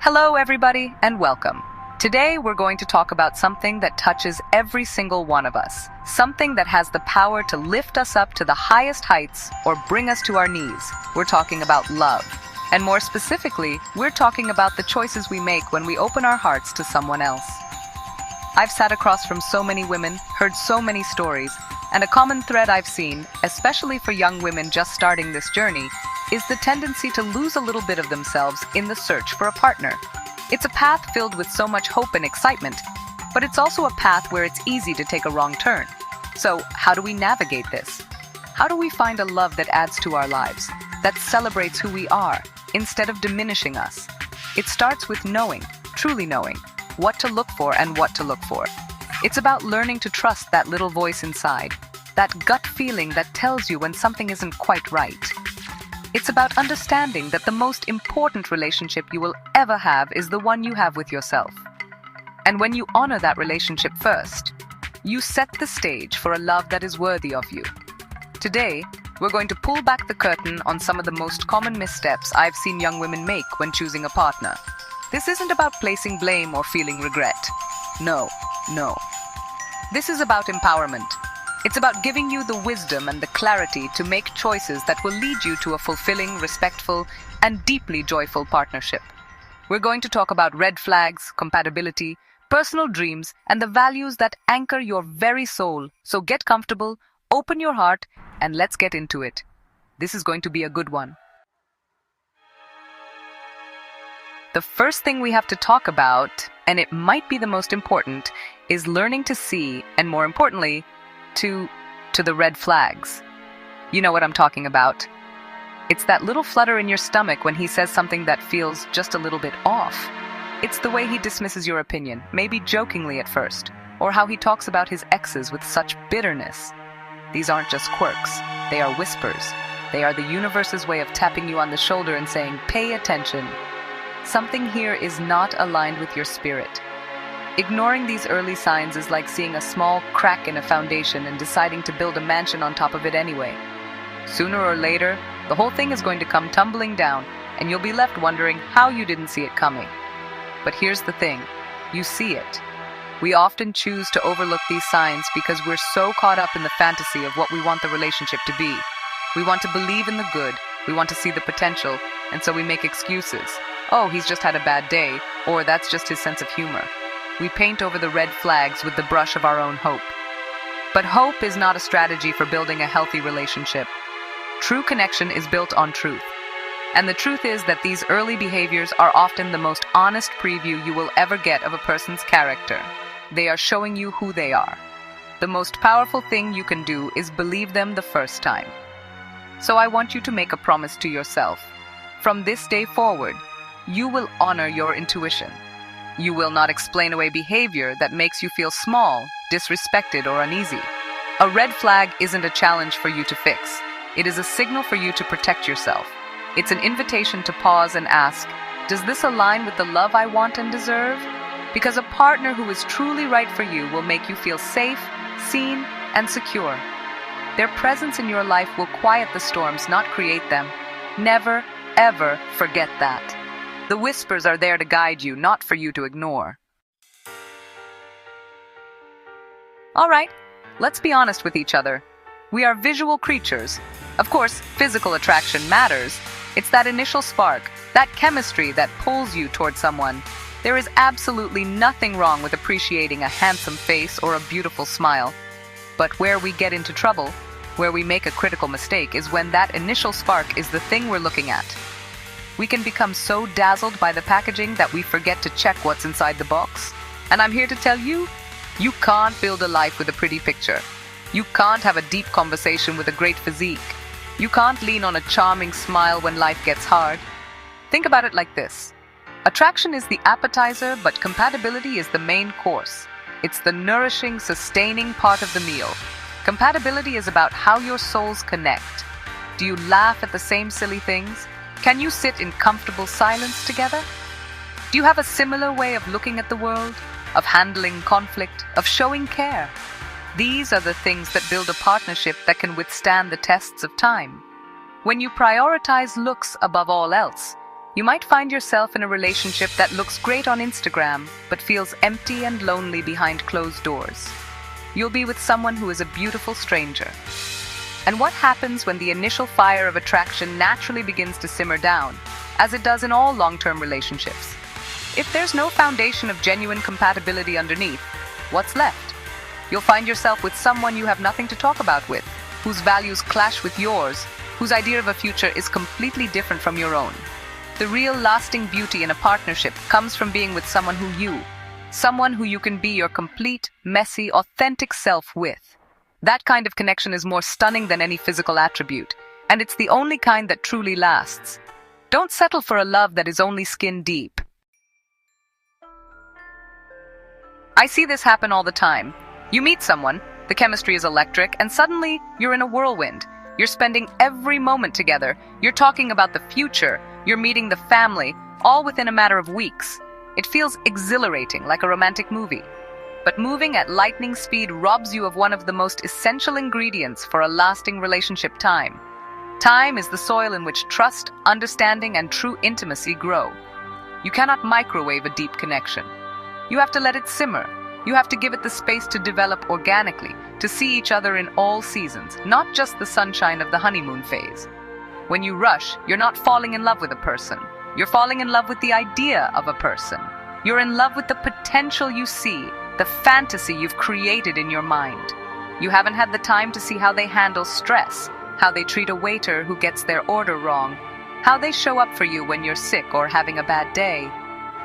Hello, everybody, and welcome. Today, we're going to talk about something that touches every single one of us. Something that has the power to lift us up to the highest heights or bring us to our knees. We're talking about love. And more specifically, we're talking about the choices we make when we open our hearts to someone else. I've sat across from so many women, heard so many stories, and a common thread I've seen, especially for young women just starting this journey, is the tendency to lose a little bit of themselves in the search for a partner. It's a path filled with so much hope and excitement, but it's also a path where it's easy to take a wrong turn. So, how do we navigate this? How do we find a love that adds to our lives, that celebrates who we are, instead of diminishing us? It starts with knowing, truly knowing, what to look for and what to look for. It's about learning to trust that little voice inside, that gut feeling that tells you when something isn't quite right. It's about understanding that the most important relationship you will ever have is the one you have with yourself. And when you honor that relationship first, you set the stage for a love that is worthy of you. Today, we're going to pull back the curtain on some of the most common missteps I've seen young women make when choosing a partner. This isn't about placing blame or feeling regret. No. This is about empowerment. It's about giving you the wisdom and the clarity to make choices that will lead you to a fulfilling, respectful, and deeply joyful partnership. We're going to talk about red flags, compatibility, personal dreams, and the values that anchor your very soul. So get comfortable, open your heart, and let's get into it. This is going to be a good one. The first thing we have to talk about, and it might be the most important, is learning to see, and more importantly, to the red flags. You know what I'm talking about. It's that little flutter in your stomach when he says something that feels just a little bit off. It's the way he dismisses your opinion, maybe jokingly at first, or how he talks about his exes with such bitterness. These aren't just quirks, they are whispers. They are the universe's way of tapping you on the shoulder and saying, pay attention. Something here is not aligned with your spirit. Ignoring these early signs is like seeing a small crack in a foundation and deciding to build a mansion on top of it anyway. Sooner or later, the whole thing is going to come tumbling down, and you'll be left wondering how you didn't see it coming. But here's the thing, you see it. We often choose to overlook these signs because we're so caught up in the fantasy of what we want the relationship to be. We want to believe in the good, we want to see the potential, and so we make excuses. Oh, he's just had a bad day, or that's just his sense of humor. We paint over the red flags with the brush of our own hope. But hope is not a strategy for building a healthy relationship. True connection is built on truth. And the truth is that these early behaviors are often the most honest preview you will ever get of a person's character. They are showing you who they are. The most powerful thing you can do is believe them the first time. So I want you to make a promise to yourself. From this day forward, you will honor your intuition. You will not explain away behavior that makes you feel small, disrespected, or uneasy. A red flag isn't a challenge for you to fix. It is a signal for you to protect yourself. It's an invitation to pause and ask, does this align with the love I want and deserve? Because a partner who is truly right for you will make you feel safe, seen, and secure. Their presence in your life will quiet the storms, not create them. Never, ever forget that. The whispers are there to guide you, not for you to ignore. All right, let's be honest with each other. We are visual creatures. Of course, physical attraction matters. It's that initial spark, that chemistry that pulls you towards someone. There is absolutely nothing wrong with appreciating a handsome face or a beautiful smile. But where we get into trouble, where we make a critical mistake, is when that initial spark is the thing we're looking at. We can become so dazzled by the packaging that we forget to check what's inside the box. And I'm here to tell you, you can't build a life with a pretty picture. You can't have a deep conversation with a great physique. You can't lean on a charming smile when life gets hard. Think about it like this. Attraction is the appetizer, but compatibility is the main course. It's the nourishing, sustaining part of the meal. Compatibility is about how your souls connect. Do you laugh at the same silly things? Can you sit in comfortable silence together? Do you have a similar way of looking at the world, of handling conflict, of showing care? These are the things that build a partnership that can withstand the tests of time. When you prioritize looks above all else, You might find yourself in a relationship that looks great on Instagram, but feels empty and lonely behind closed doors. You'll be with someone who is a beautiful stranger. And what happens when the initial fire of attraction naturally begins to simmer down, as it does in all long-term relationships? If there's no foundation of genuine compatibility underneath, what's left? You'll find yourself with someone you have nothing to talk about with, whose values clash with yours, whose idea of a future is completely different from your own. The real lasting beauty in a partnership comes from being with someone who you can be your complete, messy, authentic self with. That kind of connection is more stunning than any physical attribute, and it's the only kind that truly lasts. Don't settle for a love that is only skin deep. I see this happen all the time. You meet someone, the chemistry is electric, and suddenly you're in a whirlwind. You're spending every moment together. You're talking about the future. You're meeting the family, all within a matter of weeks. It feels exhilarating, like a romantic movie. But moving at lightning speed robs you of one of the most essential ingredients for a lasting relationship: time. Time is the soil in which trust, understanding, and true intimacy grow. You cannot microwave a deep connection. You have to let it simmer. You have to give it the space to develop organically, to see each other in all seasons, not just the sunshine of the honeymoon phase. When you rush, you're not falling in love with a person. You're falling in love with the idea of a person. You're in love with the potential you see, the fantasy you've created in your mind. You haven't had the time to see how they handle stress, how they treat a waiter who gets their order wrong, how they show up for you when you're sick or having a bad day.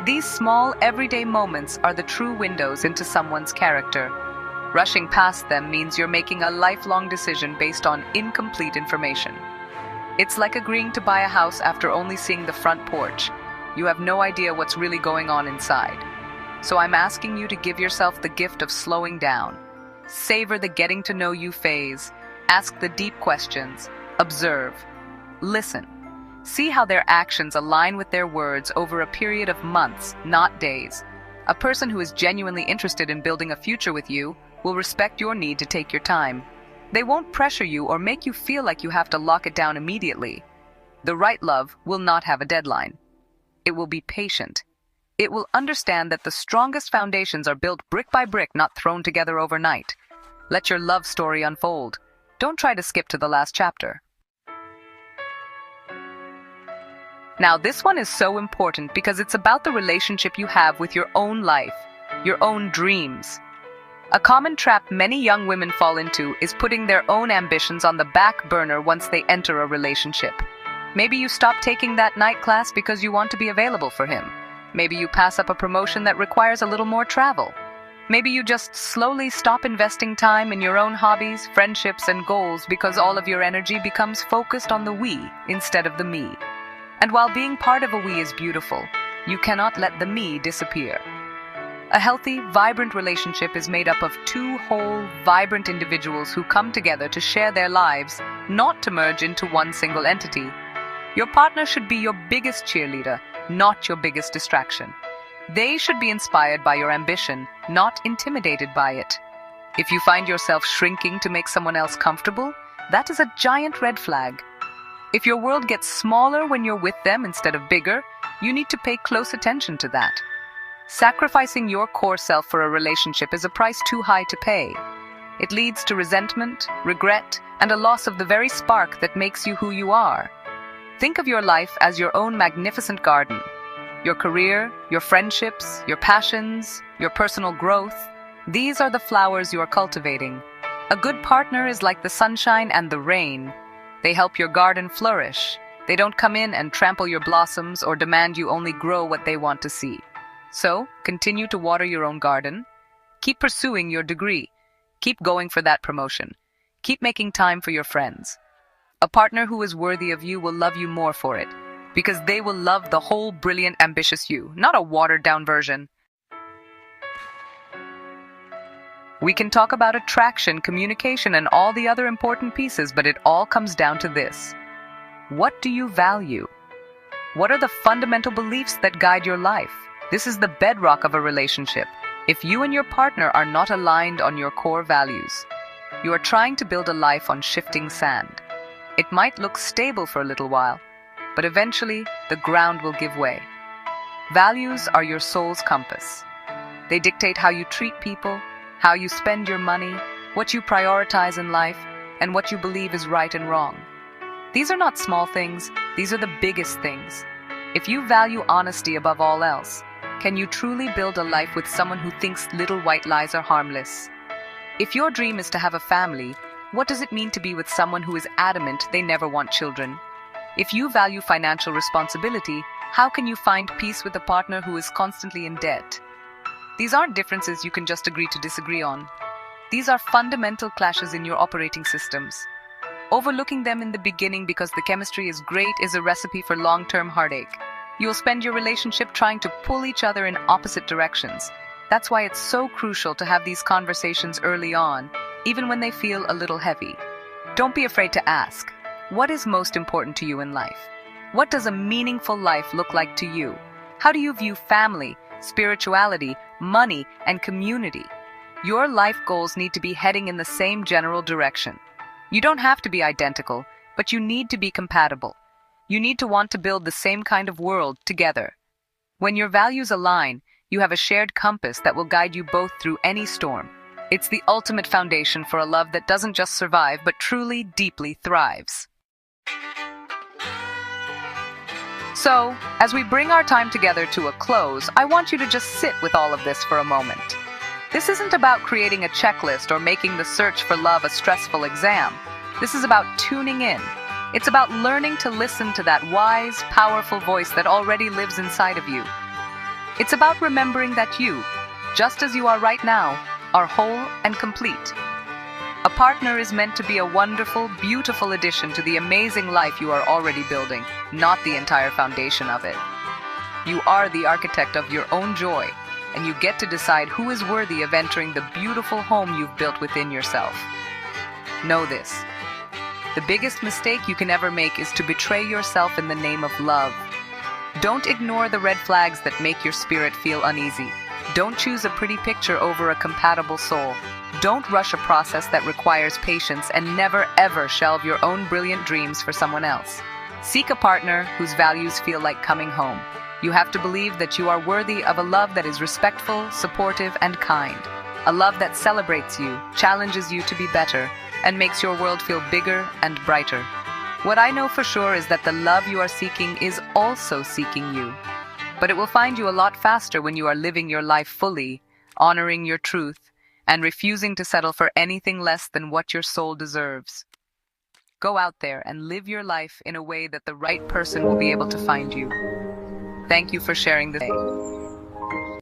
These small, everyday moments are the true windows into someone's character. Rushing past them means you're making a lifelong decision based on incomplete information. It's like agreeing to buy a house after only seeing the front porch. You have no idea what's really going on inside. So I'm asking you to give yourself the gift of slowing down. Savor the getting to know you phase. Ask the deep questions. Observe. Listen. See how their actions align with their words over a period of months, not days. A person who is genuinely interested in building a future with you will respect your need to take your time. They won't pressure you or make you feel like you have to lock it down immediately. The right love will not have a deadline. It will be patient. It will understand that the strongest foundations are built brick by brick, not thrown together overnight. Let your love story unfold. Don't try to skip to the last chapter. Now, this one is so important because it's about the relationship you have with your own life, your own dreams. A common trap many young women fall into is putting their own ambitions on the back burner once they enter a relationship. Maybe you stop taking that night class because you want to be available for him. Maybe you pass up a promotion that requires a little more travel. Maybe you just slowly stop investing time in your own hobbies, friendships, and goals because all of your energy becomes focused on the we instead of the me. And while being part of a we is beautiful, you cannot let the me disappear. A healthy, vibrant relationship is made up of two whole, vibrant individuals who come together to share their lives, not to merge into one single entity. Your partner should be your biggest cheerleader, not your biggest distraction. They should be inspired by your ambition, not intimidated by it. If you find yourself shrinking to make someone else comfortable, that is a giant red flag. If your world gets smaller when you're with them instead of bigger, you need to pay close attention to that. Sacrificing your core self for a relationship is a price too high to pay. It leads to resentment, regret, and a loss of the very spark that makes you who you are. Think of your life as your own magnificent garden. Your career, your friendships, your passions, your personal growth, these are the flowers you are cultivating. A good partner is like the sunshine and the rain. They help your garden flourish. They don't come in and trample your blossoms or demand you only grow what they want to see. So, continue to water your own garden. Keep pursuing your degree. Keep going for that promotion. Keep making time for your friends. A partner who is worthy of you will love you more for it, because they will love the whole brilliant, ambitious you, not a watered-down version. We can talk about attraction, communication, and all the other important pieces, but it all comes down to this. What do you value? What are the fundamental beliefs that guide your life? This is the bedrock of a relationship. If you and your partner are not aligned on your core values, you are trying to build a life on shifting sand. It might look stable for a little while, but eventually the ground will give way. Values are your soul's compass. They dictate how you treat people, how you spend your money, what you prioritize in life, and what you believe is right and wrong. These are not small things, these are the biggest things. If you value honesty above all else, can you truly build a life with someone who thinks little white lies are harmless? If your dream is to have a family, what does it mean to be with someone who is adamant they never want children? If you value financial responsibility, how can you find peace with a partner who is constantly in debt? These aren't differences you can just agree to disagree on. These are fundamental clashes in your operating systems. Overlooking them in the beginning because the chemistry is great is a recipe for long-term heartache. You'll spend your relationship trying to pull each other in opposite directions. That's why it's so crucial to have these conversations early on, even when they feel a little heavy. Don't be afraid to ask, what is most important to you in life? What does a meaningful life look like to you? How do you view family, spirituality, money, and community? Your life goals need to be heading in the same general direction. You don't have to be identical, but you need to be compatible. You need to want to build the same kind of world together. When your values align, you have a shared compass that will guide you both through any storm. It's the ultimate foundation for a love that doesn't just survive, but truly, deeply thrives. So, as we bring our time together to a close, I want you to just sit with all of this for a moment. This isn't about creating a checklist or making the search for love a stressful exam. This is about tuning in. It's about learning to listen to that wise, powerful voice that already lives inside of you. It's about remembering that you, just as you are right now, are whole and complete. A partner is meant to be a wonderful, beautiful addition to the amazing life you are already building, not the entire foundation of it. You are the architect of your own joy, and you get to decide who is worthy of entering the beautiful home you've built within yourself. Know this. The biggest mistake you can ever make is to betray yourself in the name of love. Don't ignore the red flags that make your spirit feel uneasy. Don't choose a pretty picture over a compatible soul. Don't rush a process that requires patience, and never ever shelve your own brilliant dreams for someone else. Seek a partner whose values feel like coming home. You have to believe that you are worthy of a love that is respectful, supportive, and kind. A love that celebrates you, challenges you to be better, and makes your world feel bigger and brighter. What I know for sure is that the love you are seeking is also seeking you. But it will find you a lot faster when you are living your life fully, honoring your truth, and refusing to settle for anything less than what your soul deserves. Go out there and live your life in a way that the right person will be able to find you. Thank you for sharing this day.